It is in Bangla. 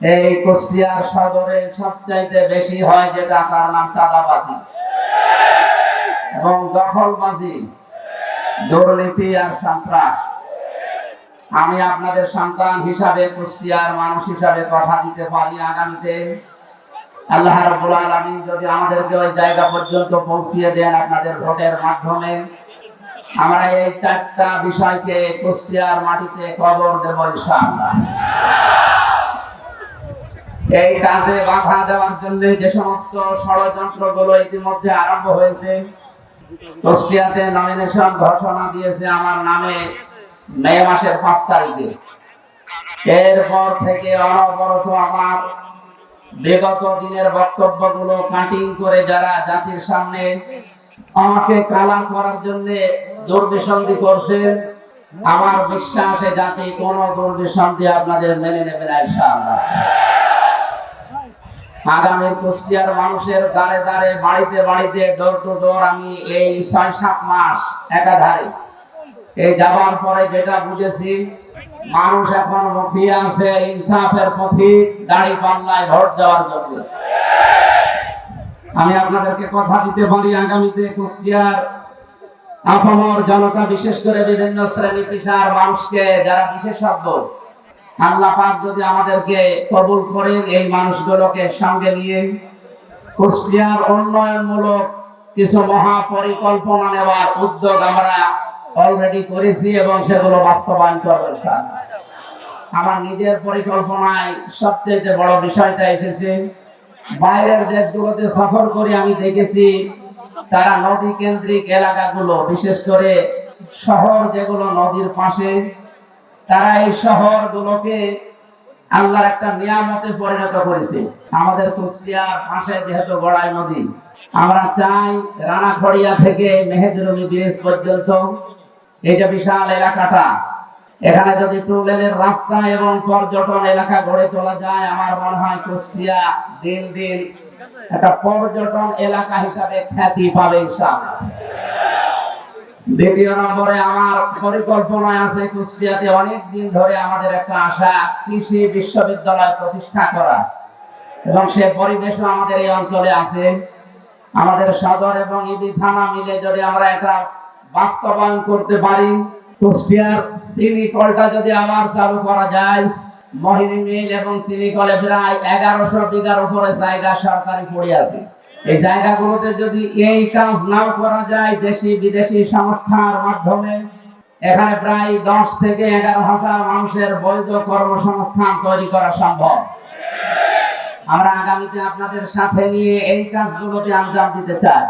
এই কুষ্টিয়ার সদরে সবচাইতে বেশি হয় যেটা তার নাম চাঁদাবাজি এবং দখলবাজি, দুর্নীতি আর সন্ত্রাস। আমি আপনাদের সন্তান হিসাবে, কুষ্টিয়ার মানুষ হিসাবে কথা দিতে পারি, আগামীতে আল্লাহ রাব্বুল আলামিন যদি আমাদেরকে ওই জায়গা পর্যন্ত পৌঁছিয়ে দেন আপনাদের ভোটের মাধ্যমে, আমরা এই চারটা বিষয়কে কুষ্টিয়ার মাটিতে কবর দেব ইনশাআল্লাহ। এই কাজে বাধা দেওয়ার জন্য যে সমস্ত ষড়যন্ত্রগুলো ইতিমধ্যে আরম্ভ হয়েছে, কুষ্টিয়াতে নমিনেশন ঘোষণা দিয়েছে আমার নামে মে মাসের 5 তারিখে। এরপর থেকে অনবরত আমার বিগত দিনের বক্তব্যগুলো কাটিং করে যারা জাতির সামনে আমাকে কালাম করার জন্য দুর্বিসন্ধি করছে, আমার বিশ্বাসে জাতি কোন দুর্বিসন্ধি আপনাদের মেনে নেবে না ইনশাআল্লাহ। আগামী কুষ্টিয়ার মানুষের দ্বারে দ্বারে, বাড়িতে বাড়িতে, ডোর টু ডোর আমি এই 6-7 মাস একাধারে এই যাবার পরে যেটা বুঝেছি, মানুষ এখন মুখিয়ে আছে ইনসাফের পথিক, দাড়ি পাল্লায় ভোট দেওয়ার জন্য। আমি আপনাদেরকে কথা দিতে পারি, আগামীতে কুষ্টিয়ার আপামর জনতা, বিশেষ করে বিভিন্ন শ্রেণী পেশার মানুষকে, যারা বিশেষজ্ঞ, আল্লাহ পাক যদি আমাদেরকে কবুল করেন, এই মানুষগুলোকে সঙ্গে নিয়ে কুষ্টিয়ার উন্নয়নমূলক কিছু মহাপরিকল্পনা নেওয়ার উদ্যোগ আমরা অলরেডি করেছি এবং সেগুলো বাস্তবায়ন করব ইনশাআল্লাহ। আমার নিজের পরিকল্পনায় সবচেয়ে বড় বিষয়টা এসেছে, বাইরের দেশগুলোতে সফর করে আমি দেখেছি তারা নদী কেন্দ্রিক এলাকাগুলো, বিশেষ করে শহর যেগুলো নদীর পাশে, তারা এই শহরগুলোকে আল্লাহর একটা নিয়ামতে পরিণত করেছে। আমাদের কুষ্টিয়ার পাশে যেহেতু গড়াই নদী, আমরা চাই রানাখড়িয়া থেকে মেহেদুরুমি ব্রিজ পর্যন্ত এইটা বিশাল এলাকাটা, এখানে যদি 2 লেনের রাস্তা এবং পর্যটন এলাকা গড়ে তোলা যায়, আমার মনে হয় কুষ্টিয়া দিন দিন একটা পর্যটন এলাকা হিসাবে খ্যাতি পাবে ইনশাআল্লাহ। দ্বিতীয় নম্বরে আমার পরিকল্পনায় আছে কুষ্টিয়াতে অনেক দিন ধরে আমাদের একটা আশা, কৃষি বিশ্ববিদ্যালয় প্রতিষ্ঠা করা, এবং সে পরিবেশও আমাদের এই অঞ্চলে আছে। আমাদের সদর এবং ইবি থানা মিলে যদি আমরা এটা বাস্তবায়ন করতে পারি, কুষ্টিয়ার চিনি কলটা যদি আবার চালু করা যায়, মহিনী মিল এবং চিনি কলে প্রায় 1100 বিঘার উপরে জায়গা সরকারি পড়ে আছে। এই জায়গাগুলোতে যদি এই কাজ নাও করা যায়, দেশি বিদেশি সংস্থার মাধ্যমে এখানে প্রায় 10 থেকে 11,000 মানুষের বৈধ কর্মসংস্থান তৈরি করা সম্ভব। আমরা আগামীতে আপনাদের সাথে নিয়ে এই কাজগুলোতে আঞ্জাম দিতে চাই।